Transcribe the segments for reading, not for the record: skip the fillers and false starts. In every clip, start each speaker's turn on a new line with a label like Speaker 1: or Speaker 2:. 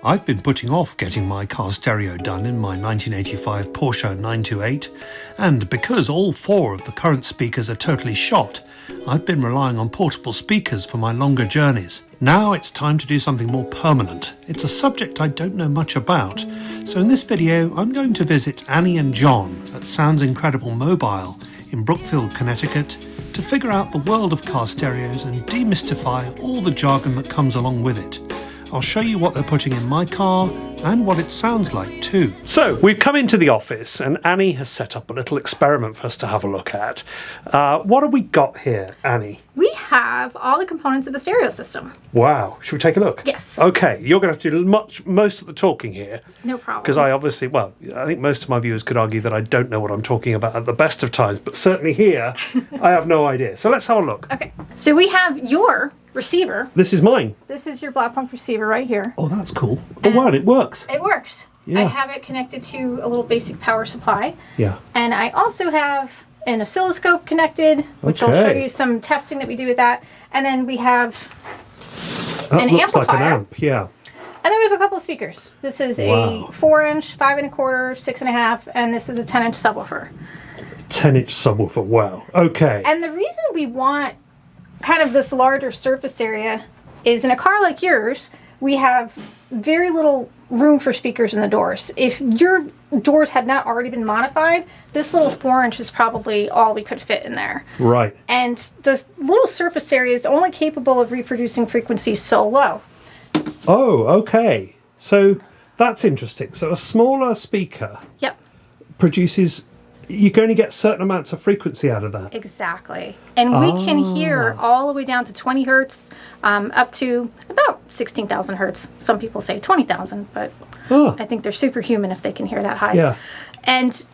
Speaker 1: I've been putting off getting my car stereo done in my 1985 Porsche 928, and because all four of the current speakers are totally shot, I've been relying on portable speakers for my longer journeys. Now it's time to do something more permanent. It's a subject I don't know much about, so in this video I'm going to visit Annie and John at Sounds Incredible Mobile in Brookfield, Connecticut, to figure out the world of car stereos and demystify all the jargon that comes along with it. I'll show you what they're putting in my car and what it sounds like too. So we've come into the office and Annie has set up a little experiment for us to have a look at. What have we got here, Annie?
Speaker 2: We have all the components of a stereo system.
Speaker 1: Wow. Should we take a look?
Speaker 2: Yes.
Speaker 1: Okay, you're going to have to do most of the talking here.
Speaker 2: No problem.
Speaker 1: Because I think most of my viewers could argue that I don't know what I'm talking about at the best of times, but certainly here, I have no idea. So let's have a look.
Speaker 2: Okay, so we have your receiver.
Speaker 1: This is mine.
Speaker 2: This is your black punk receiver right here.
Speaker 1: Oh, that's cool. Oh, wow, it works.
Speaker 2: It works.
Speaker 1: Yeah.
Speaker 2: I have it connected to a little basic power supply.
Speaker 1: Yeah.
Speaker 2: And I also have an oscilloscope connected, which I'll show you some testing that we do with that. And then we have an
Speaker 1: looks
Speaker 2: amplifier.
Speaker 1: like an amp, yeah.
Speaker 2: And then we have a couple of speakers. This is a 4-inch, 5 1/4, 6 1/2, and this is a 10-inch subwoofer.
Speaker 1: 10-inch subwoofer, wow. Okay.
Speaker 2: And the reason we want kind of this larger surface area is in a car like yours, we have very little room for speakers in the doors. If your doors had not already been modified, this little 4-inch is probably all we could fit in there.
Speaker 1: Right.
Speaker 2: And the little surface area is only capable of reproducing frequencies so low.
Speaker 1: Oh, okay. So that's interesting. So a smaller speaker produces, you can only get certain amounts of frequency out of that.
Speaker 2: Exactly. And we can hear all the way down to 20 hertz, up to about 16,000 hertz. Some people say 20,000, but I think they're superhuman if they can hear that high.
Speaker 1: Yeah.
Speaker 2: And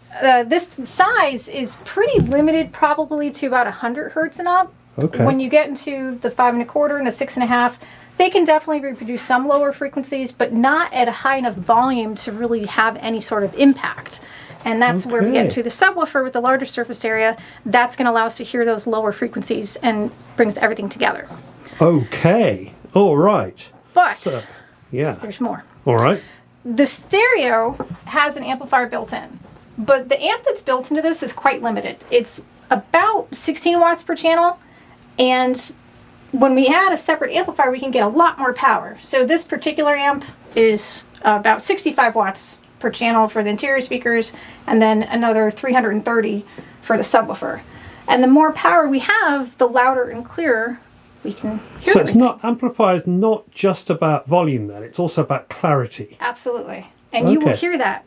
Speaker 2: this size is pretty limited, probably to about 100 hertz and up.
Speaker 1: Okay.
Speaker 2: When you get into the 5 1/4 and a 6 1/2, they can definitely reproduce some lower frequencies, but not at a high enough volume to really have any sort of impact. And that's where we get to the subwoofer with the larger surface area. That's going to allow us to hear those lower frequencies and brings everything together.
Speaker 1: Okay. All right.
Speaker 2: But
Speaker 1: yeah,
Speaker 2: there's more.
Speaker 1: All right.
Speaker 2: The stereo has an amplifier built in, but the amp that's built into this is quite limited. It's about 16 watts per channel, and when we add a separate amplifier, we can get a lot more power. So this particular amp is about 65 watts per channel for the interior speakers, and then another 330 for the subwoofer. And the more power we have, the louder and clearer we can hear.
Speaker 1: So amplifier is not just about volume then, it's also about clarity.
Speaker 2: Absolutely. And you will hear that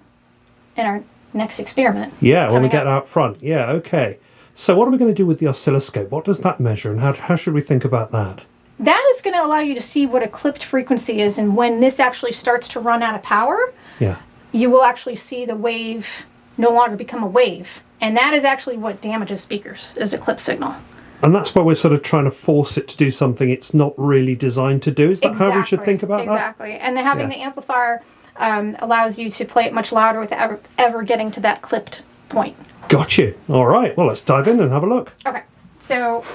Speaker 2: in our next experiment.
Speaker 1: Yeah, when we get out front. Yeah, okay. So what are we going to do with the oscilloscope? What does that measure, and how should we think about that?
Speaker 2: That is going to allow you to see what a clipped frequency is, and when this actually starts to run out of power, you will actually see the wave no longer become a wave. And that is actually what damages speakers, is a clip signal.
Speaker 1: And that's why we're sort of trying to force it to do something it's not really designed to do. Is that how we should think about that?
Speaker 2: Exactly. And then having the amplifier allows you to play it much louder without ever getting to that clipped point.
Speaker 1: Got you. All right. Well, let's dive in and have a look.
Speaker 2: Okay. So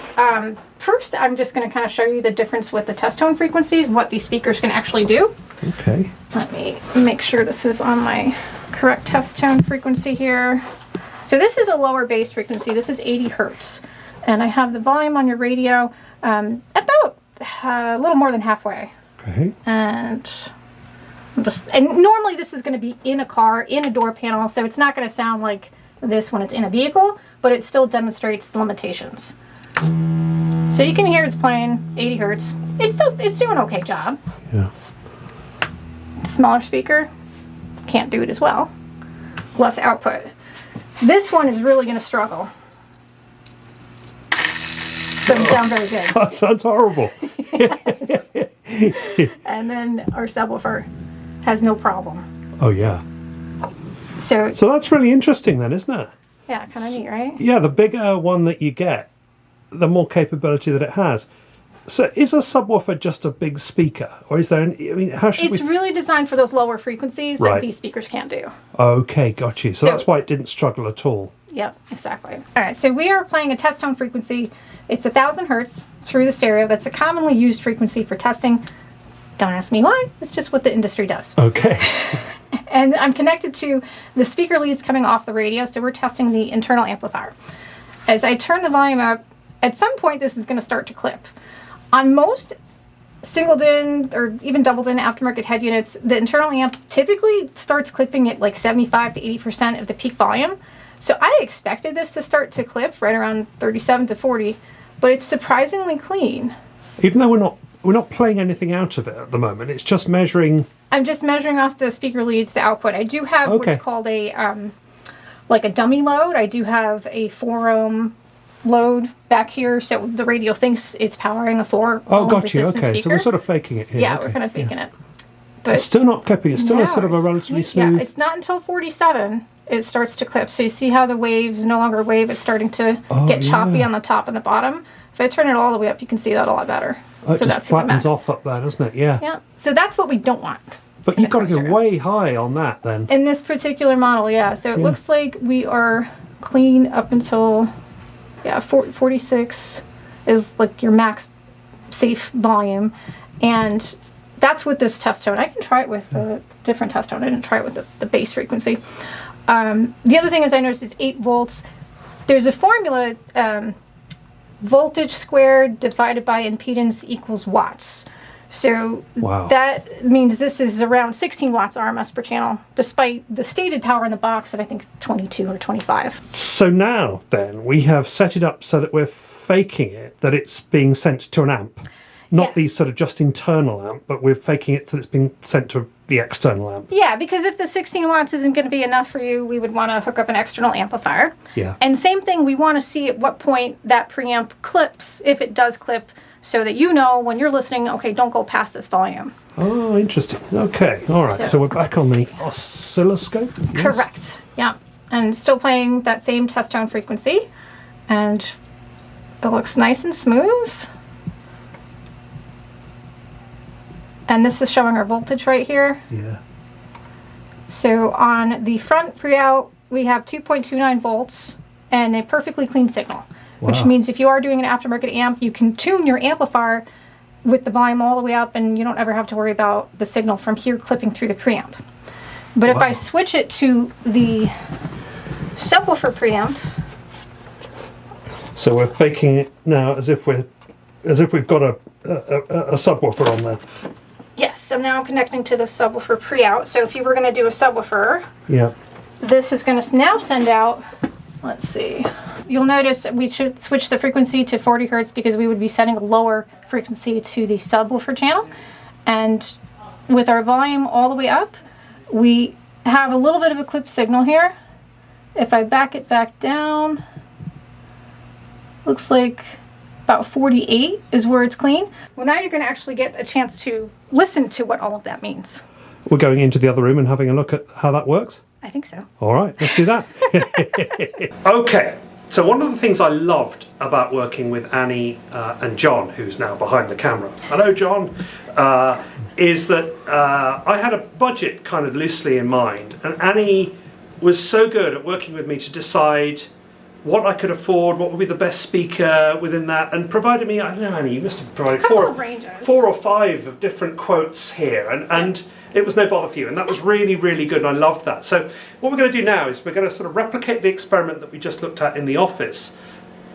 Speaker 2: first, I'm just going to kind of show you the difference with the test tone frequencies, what these speakers can actually do.
Speaker 1: Okay.
Speaker 2: Let me make sure this is on my correct test tone frequency here. So this is a lower bass frequency. This is 80 hertz. And I have the volume on your radio about a little more than halfway.
Speaker 1: Okay.
Speaker 2: And normally this is going to be in a car, in a door panel, so it's not going to sound like this when it's in a vehicle, but it still demonstrates the limitations. So you can hear it's playing 80 hertz. It's doing an okay job.
Speaker 1: Yeah.
Speaker 2: Smaller speaker can't do it as well. Less output. This one is really going to struggle. Doesn't sound very good.
Speaker 1: That sounds horrible.
Speaker 2: And then our subwoofer has no problem.
Speaker 1: Oh yeah.
Speaker 2: So
Speaker 1: that's really interesting then, isn't it?
Speaker 2: Yeah, kind of neat, right?
Speaker 1: Yeah, the bigger one that you get, the more capability that it has. So is a subwoofer just a big speaker, or is there any, I mean, how should
Speaker 2: It's really designed for those lower frequencies that these speakers can't do.
Speaker 1: Okay, got you. So that's why it didn't struggle at all.
Speaker 2: Yep, exactly. All right, so we are playing a test tone frequency. It's 1,000 hertz through the stereo. That's a commonly used frequency for testing. Don't ask me why. It's just what the industry does.
Speaker 1: Okay.
Speaker 2: And I'm connected to the speaker leads coming off the radio, so we're testing the internal amplifier. As I turn the volume up, at some point this is going to start to clip. On most singled-in or even doubled-in aftermarket head units, the internal amp typically starts clipping at like 75 to 80% of the peak volume. So I expected this to start to clip right around 37 to 40, but it's surprisingly clean.
Speaker 1: Even though we're not playing anything out of it at the moment, it's just measuring.
Speaker 2: I'm just measuring off the speaker leads to output. I do have what's called a like a dummy load. I do have a 4 ohm load back here, so the radio thinks it's powering a 4 ohm
Speaker 1: got you.
Speaker 2: resistant
Speaker 1: Okay,
Speaker 2: speaker.
Speaker 1: so we're sort of faking it here.
Speaker 2: Yeah,
Speaker 1: Okay.
Speaker 2: we're kind of faking it. But
Speaker 1: It's still not clipping. It's still a sort of a relatively smooth.
Speaker 2: Yeah, it's not until 47 it starts to clip. So you see how the wave is no longer a wave; it's starting to get choppy on the top and the bottom. If I turn it all the way up, you can see that a lot better.
Speaker 1: It just flattens off up there, doesn't it? Yeah.
Speaker 2: Yeah. So that's what we don't want.
Speaker 1: But you've got to go way high on that then.
Speaker 2: In this particular model, yeah. So it looks like we are clean up until, 46 is like your max safe volume. And that's with this test tone. I can try it with a different test tone. I didn't try it with the bass frequency. The other thing is I noticed it's 8 volts. There's a formula, voltage squared divided by impedance equals watts. So that means this is around 16 watts RMS per channel, despite the stated power in the box of I think 22 or 25.
Speaker 1: So now then we have set it up so that we're faking it, that it's being sent to an amp. Not the sort of just internal amp, but we're faking it so it's being sent to the external amp.
Speaker 2: Yeah, because if the 16 watts isn't going to be enough for you, we would want to hook up an external amplifier.
Speaker 1: Yeah.
Speaker 2: And same thing, we want to see at what point that preamp clips, if it does clip, so that you know when you're listening, okay, don't go past this volume.
Speaker 1: Oh, interesting. Okay, all right. So we're back on the oscilloscope. Yes.
Speaker 2: Correct. Yeah. And still playing that same test tone frequency. And it looks nice and smooth. And this is showing our voltage right here.
Speaker 1: Yeah.
Speaker 2: So on the front pre-out, we have 2.29 volts and a perfectly clean signal.
Speaker 1: Wow.
Speaker 2: Which means if you are doing an aftermarket amp, you can tune your amplifier with the volume all the way up and you don't ever have to worry about the signal from here clipping through the preamp. But if I switch it to the subwoofer preamp.
Speaker 1: So we're faking it now as if we've got a subwoofer on there.
Speaker 2: Yes, I'm now connecting to the subwoofer pre-out. So if you were going to do a subwoofer, this is going to now send out, let's see, you'll notice we should switch the frequency to 40 hertz because we would be setting a lower frequency to the subwoofer channel. And with our volume all the way up, we have a little bit of a clip signal here. If I back it back down, looks like about 48 is where it's clean. Well, now you're going to actually get a chance to listen to what all of that means.
Speaker 1: We're going into the other room and having a look at how that works?
Speaker 2: I think so.
Speaker 1: All right, let's do that. Okay, so one of the things I loved about working with Annie and John, who's now behind the camera, hello John, is that I had a budget kind of loosely in mind, and Annie was so good at working with me to decide what I could afford, what would be the best speaker within that, and provided me, I don't know, Annie, you must have provided four or five of different quotes here, and it was no bother for you, and that was really, really good, and I loved that. So what we're going to do now is we're going to sort of replicate the experiment that we just looked at in the office,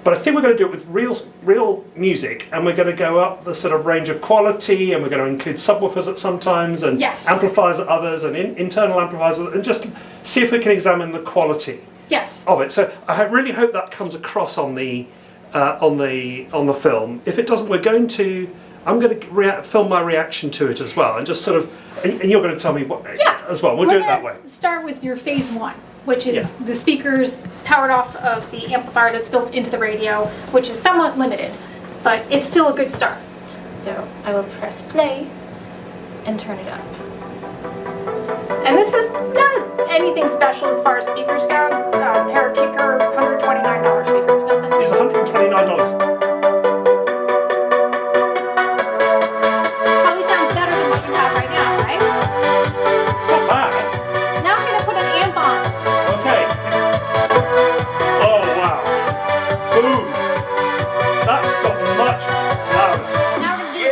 Speaker 1: but I think we're going to do it with real music, and we're going to go up the sort of range of quality, and we're going to include subwoofers at some times, and amplifiers at others, and internal amplifiers, and just see if we can examine the quality.
Speaker 2: Yes.
Speaker 1: Of it. So I really hope that comes across on the film. If it doesn't, I'm going to film my reaction to it as well, and just sort of, and you're going to tell me what as well. We'll do it that way.
Speaker 2: Start with your phase 1, which is the speakers powered off of the amplifier that's built into the radio, which is somewhat limited, but it's still a good start. So I will press play and turn it up. And this is not anything special as far as speakers go. Pair kicker, $129 speakers, nothing.
Speaker 1: It's $129.
Speaker 2: Probably sounds better than what you have right now, right?
Speaker 1: It's not bad.
Speaker 2: Now I'm going to put an amp on.
Speaker 1: Okay. Oh wow. Boom. That's got much louder.
Speaker 2: Now we're going to do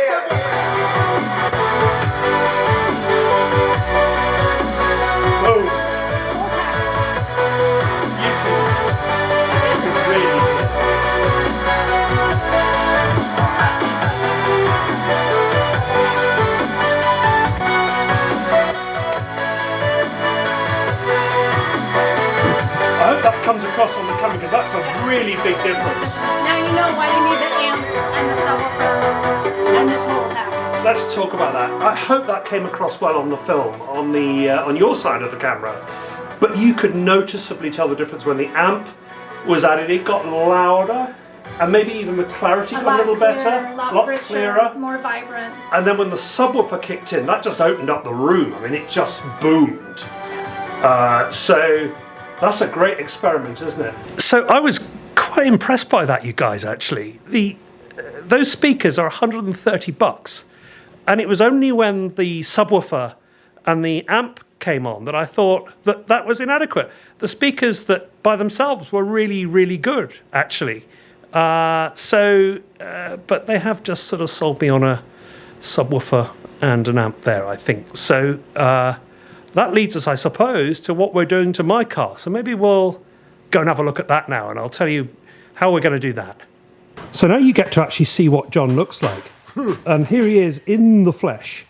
Speaker 1: really big difference.
Speaker 2: Now you know why you need the amp and the subwoofer and this whole package.
Speaker 1: Let's talk about that. I hope that came across well on the film, on your side of the camera. But you could noticeably tell the difference when the amp was added. It got louder, and maybe even the clarity got a little better,
Speaker 2: a lot richer,
Speaker 1: clearer,
Speaker 2: more vibrant.
Speaker 1: And then when the subwoofer kicked in, that just opened up the room. I mean, it just boomed. So that's a great experiment, isn't it? So I was quite impressed by that, you guys. Actually, those speakers are $130, and it was only when the subwoofer and the amp came on that I thought that was inadequate. The speakers that by themselves were really, really good, actually. But they have just sort of sold me on a subwoofer and an amp there, I think. So that leads us, I suppose, to what we're doing to my car. So maybe we'll go and have a look at that now, and I'll tell you how we're going to do that. So now you get to actually see what John looks like. And here he is in the flesh.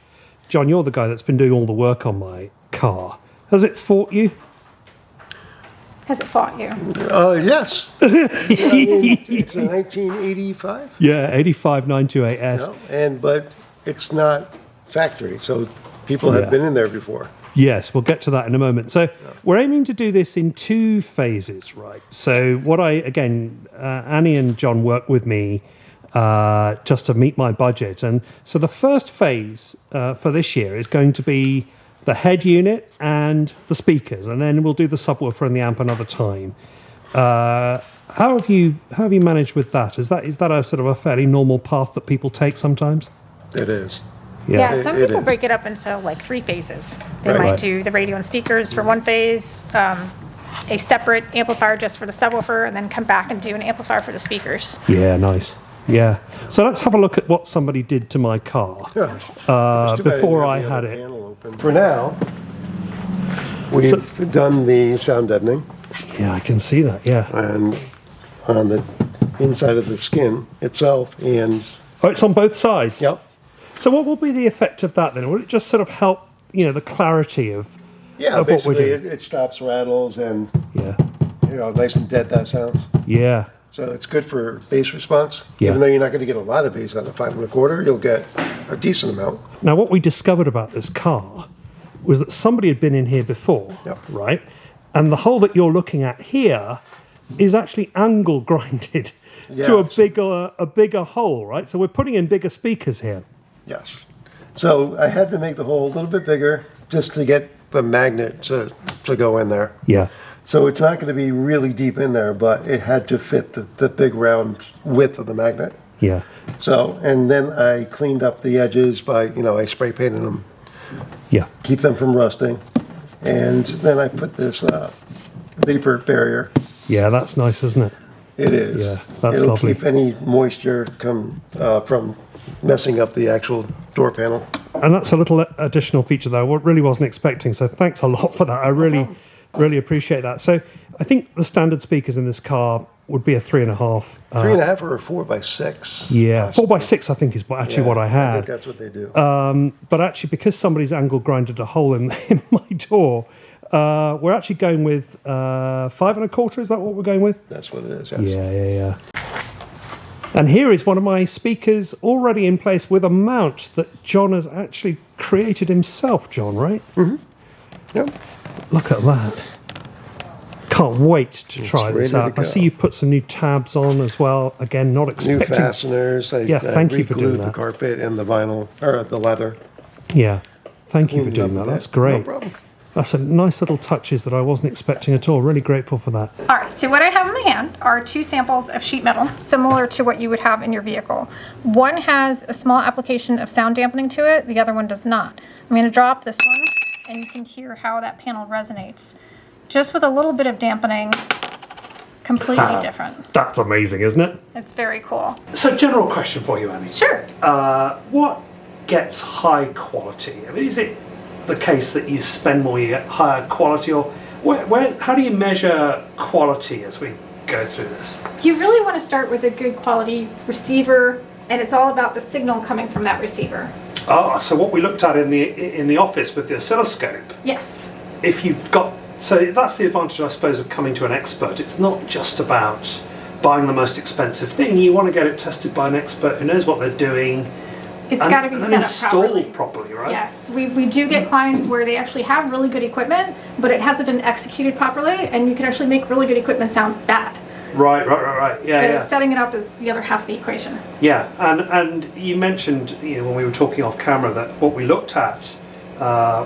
Speaker 1: John, you're the guy that's been doing all the work on my car. Has it fought you?
Speaker 2: Has it fought you?
Speaker 3: Yes. It's a 1985.
Speaker 1: Yeah, 85 928S.
Speaker 3: But it's not factory, so people have been in there before.
Speaker 1: Yes, we'll get to that in a moment. So we're aiming to do this in 2 phases, right? So Annie and John work with me just to meet my budget. And so the first phase for this year is going to be the head unit and the speakers, and then we'll do the subwoofer and the amp another time. How have you managed with that? Is that a sort of a fairly normal path that people take sometimes?
Speaker 3: It is.
Speaker 2: Yeah, some people
Speaker 3: is.
Speaker 2: break it up into like 3 phases. They
Speaker 3: Right.
Speaker 2: might do the radio and speakers for one phase, a separate amplifier just for the subwoofer, and then come back and do an amplifier for the speakers.
Speaker 1: Yeah, nice. Yeah. So let's have a look at what somebody did to my car before I had it.
Speaker 3: For now, we've done the sound deadening,
Speaker 1: Yeah, I can see that. Yeah.
Speaker 3: and on the inside of the skin itself, and
Speaker 1: Oh, it's on both sides.
Speaker 3: yep,
Speaker 1: So what will be the effect of that then? Will it just sort of help, the clarity of what we're
Speaker 3: basically
Speaker 1: doing?
Speaker 3: it stops rattles and
Speaker 1: Yeah.
Speaker 3: nice and dead that sounds.
Speaker 1: Yeah.
Speaker 3: So it's good for bass response.
Speaker 1: Yeah.
Speaker 3: Even though you're not going to get a lot of bass on the 5 1/4, you'll get a decent amount.
Speaker 1: Now, what we discovered about this car was that somebody had been in here before,
Speaker 3: Yep.
Speaker 1: right? And the hole that you're looking at here is actually angle grinded to
Speaker 3: Yes.
Speaker 1: a bigger hole, right? So we're putting in bigger speakers here.
Speaker 3: Yes. So I had to make the hole a little bit bigger just to get the magnet to go in there.
Speaker 1: Yeah.
Speaker 3: So it's not going to be really deep in there, but it had to fit the big round width of the magnet.
Speaker 1: Yeah.
Speaker 3: So, and then I cleaned up the edges by, I spray painted them,
Speaker 1: Yeah.
Speaker 3: keep them from rusting. And then I put this vapor barrier.
Speaker 1: Yeah, that's nice, isn't it?
Speaker 3: It is.
Speaker 1: Yeah, that's
Speaker 3: It'll
Speaker 1: lovely.
Speaker 3: keep any moisture from messing up the actual door panel.
Speaker 1: And that's a little additional feature that I really wasn't expecting. So thanks a lot for that. I really appreciate that. So I think the standard speakers in this car would be a 3.5.
Speaker 3: 3.5 or a 4x6.
Speaker 1: Yeah, 4x6 I think is what I
Speaker 3: I think
Speaker 1: had.
Speaker 3: that's what they do.
Speaker 1: But actually, because somebody's angle grinded a hole in my door, we're actually going with 5 1/4. Is that what we're going with?
Speaker 3: That's what it is, yes.
Speaker 1: Yeah. And here is one of my speakers already in place with a mount that John has actually created himself, John, right?
Speaker 3: Mm-hmm. Yep.
Speaker 1: Look at that. Can't wait to try
Speaker 3: ready
Speaker 1: this
Speaker 3: to
Speaker 1: out. I
Speaker 3: go.
Speaker 1: see you put some new tabs on as well. Again, not
Speaker 3: New
Speaker 1: expecting.
Speaker 3: fasteners. I
Speaker 1: thank you for doing
Speaker 3: re-glued the
Speaker 1: that.
Speaker 3: carpet and the vinyl, or the leather.
Speaker 1: Yeah, thank you for
Speaker 3: Cleaned
Speaker 1: doing
Speaker 3: up
Speaker 1: that.
Speaker 3: a
Speaker 1: That's
Speaker 3: bit.
Speaker 1: great.
Speaker 3: No problem.
Speaker 1: That's a nice little touches that I wasn't expecting at all. Really grateful for that.
Speaker 2: All right, so what I have in my hand are 2 samples of sheet metal, similar to what you would have in your vehicle. One has a small application of sound dampening to it, the other one does not. I'm going to drop this one, and you can hear how that panel resonates. Just with a little bit of dampening, completely different.
Speaker 1: That's amazing, isn't it?
Speaker 2: It's very cool.
Speaker 1: So, general question for you, Annie.
Speaker 2: Sure.
Speaker 1: What gets high quality? I mean, is it the case that you spend more, you get higher quality, or how do you measure quality as we go through this?
Speaker 2: You really want to start with a good quality receiver, and it's all about the signal coming from that receiver.
Speaker 1: Oh, so what we looked at in the office with the oscilloscope.
Speaker 2: Yes.
Speaker 1: If you've got, so that's the advantage, I suppose, of coming to an expert. It's not just about buying the most expensive thing. You want to get it tested by an expert who knows what they're doing.
Speaker 2: It's got to be set up
Speaker 1: installed properly, right?
Speaker 2: Yes, we do get clients where they actually have really good equipment, but it hasn't been executed properly, and you can actually make really good equipment sound bad.
Speaker 1: Right. Yeah,
Speaker 2: so setting it up is the other half of the equation.
Speaker 1: Yeah, and you mentioned, when we were talking off camera, that what we looked at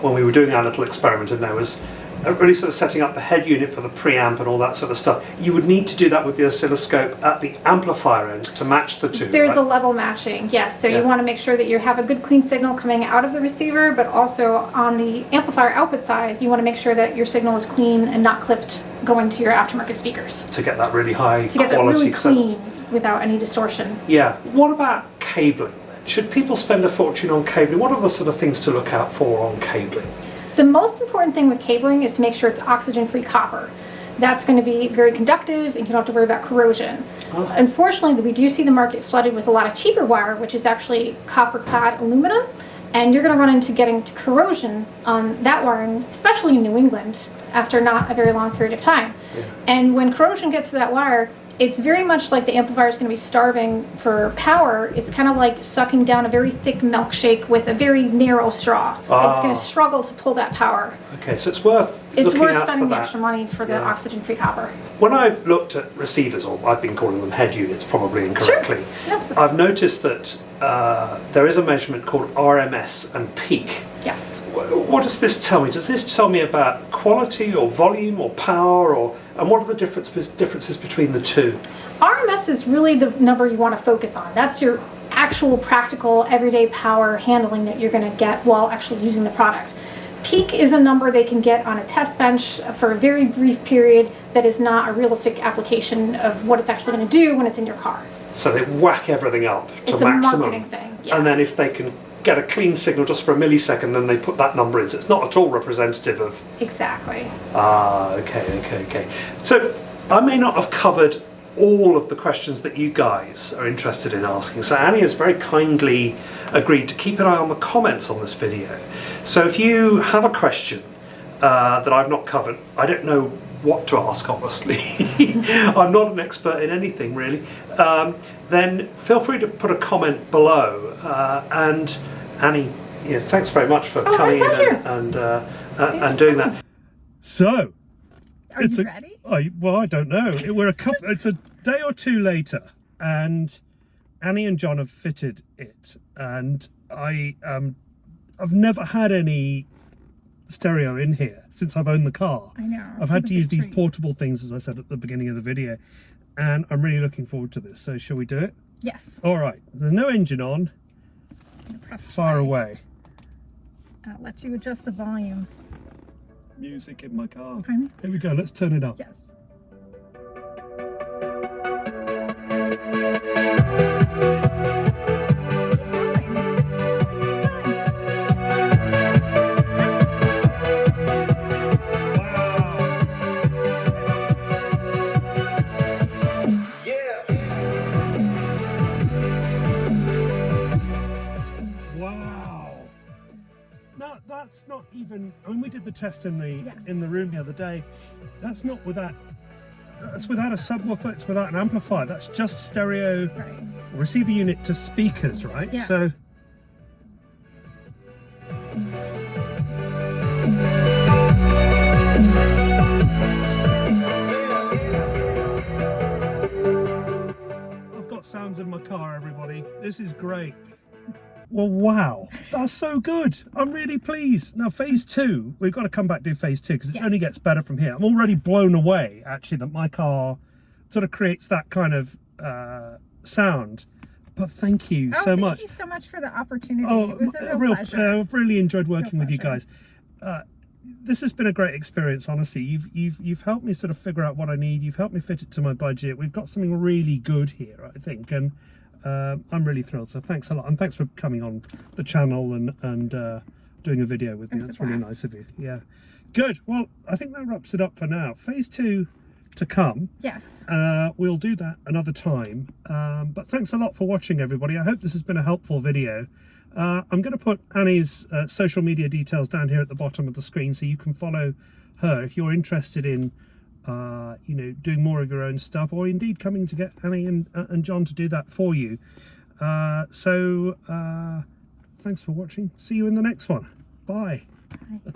Speaker 1: when we were doing our little experiment in there was really sort of setting up the head unit for the preamp and all that sort of stuff. You would need to do that with the oscilloscope at the amplifier end to match the two.
Speaker 2: There's
Speaker 1: right?
Speaker 2: a level matching, yes. So you want to make sure that you have a good clean signal coming out of the receiver, but also on the amplifier output side, you want to make sure that your signal is clean and not clipped going to your aftermarket speakers.
Speaker 1: To get that really high
Speaker 2: to get that
Speaker 1: quality
Speaker 2: really clean
Speaker 1: sound.
Speaker 2: Without any distortion.
Speaker 1: Yeah. What about cabling? Should people spend a fortune on cabling? What are the sort of things to look out for on cabling?
Speaker 2: The most important thing with cabling is to make sure it's oxygen-free copper. That's going to be very conductive, and you don't have to worry about corrosion.
Speaker 1: Oh.
Speaker 2: Unfortunately, we do see the market flooded with a lot of cheaper wire, which is actually copper-clad aluminum, and you're going to run into getting to corrosion on that wiring, especially in New England, after not a very long period of time.
Speaker 1: Yeah.
Speaker 2: And when corrosion gets to that wire, it's very much like the amplifier is going to be starving for power. It's kind of like sucking down a very thick milkshake with a very narrow straw.
Speaker 1: Oh.
Speaker 2: It's going to struggle to pull that power.
Speaker 1: Okay, so it's worth
Speaker 2: spending the
Speaker 1: that.
Speaker 2: extra money for the oxygen-free copper.
Speaker 1: When I've looked at receivers, or I've been calling them head units probably incorrectly,
Speaker 2: Sure. Yes.
Speaker 1: I've noticed that there is a measurement called RMS and peak.
Speaker 2: Yes.
Speaker 1: What does this tell me? Does this tell me about quality or volume or power, and what are the differences between the two?
Speaker 2: RMS is really the number you want to focus on. That's your actual practical everyday power handling that you're going to get while actually using the product. Peak is a number they can get on a test bench for a very brief period that is not a realistic application of what it's actually going to do when it's in your car.
Speaker 1: So they whack everything up to
Speaker 2: It's
Speaker 1: maximum.
Speaker 2: a marketing thing. Yeah.
Speaker 1: And then if they can get a clean signal just for a millisecond, then they put that number in. So it's not at all representative of...
Speaker 2: Exactly.
Speaker 1: Okay. So I may not have covered all of the questions that you guys are interested in asking. So Annie has very kindly agreed to keep an eye on the comments on this video. So if you have a question that I've not covered, I don't know what to ask, honestly. I'm not an expert in anything really. Then feel free to put a comment below. And Annie, thanks very much for coming in and doing that. So,
Speaker 2: Are you ready?
Speaker 1: I don't know. It's a day or two later, and Annie and John have fitted it, and I've never had any stereo in here since I've owned the car.
Speaker 2: I know.
Speaker 1: I've had to use these portable things, as I said at the beginning of the video, and I'm really looking forward to this. So shall we do it?
Speaker 2: Yes.
Speaker 1: All right. There's no engine on. Far away.
Speaker 2: I'll let you adjust the volume.
Speaker 1: Music in my car.
Speaker 2: Fine.
Speaker 1: Here we go. Let's turn it up.
Speaker 2: Yes.
Speaker 1: That's not even. I mean, we did the test in the room the other day. That's not without. That's without a subwoofer. It's without an amplifier. That's just stereo receiver unit to speakers, right?
Speaker 2: Yeah.
Speaker 1: So. I've got sounds in my car, everybody. This is great. Well, wow, that's so good. I'm really pleased. Now, phase 2, we've got to come back to do phase 2 because it only gets better from here. I'm already blown away, actually, that my car sort of creates that kind of sound. But thank you so much.
Speaker 2: Thank you so much for the opportunity.
Speaker 1: Oh,
Speaker 2: it was a real pleasure.
Speaker 1: I've really enjoyed working with you guys. This has been a great experience, honestly. You've helped me sort of figure out what I need. You've helped me fit it to my budget. We've got something really good here, I think, and I'm really thrilled. So thanks a lot, and thanks for coming on the channel and doing a video with me. That's really nice of you. Yeah, good. Well, I think that wraps it up for now. Phase 2 to come.
Speaker 2: Yes.
Speaker 1: We'll do that another time. But thanks a lot for watching, everybody. I hope this has been a helpful video. I'm going to put Annie's social media details down here at the bottom of the screen so you can follow her if you're interested in you know, doing more of your own stuff, or indeed coming to get Annie and John to do that for you. So thanks for watching. See you in the next one. Bye.
Speaker 2: Bye.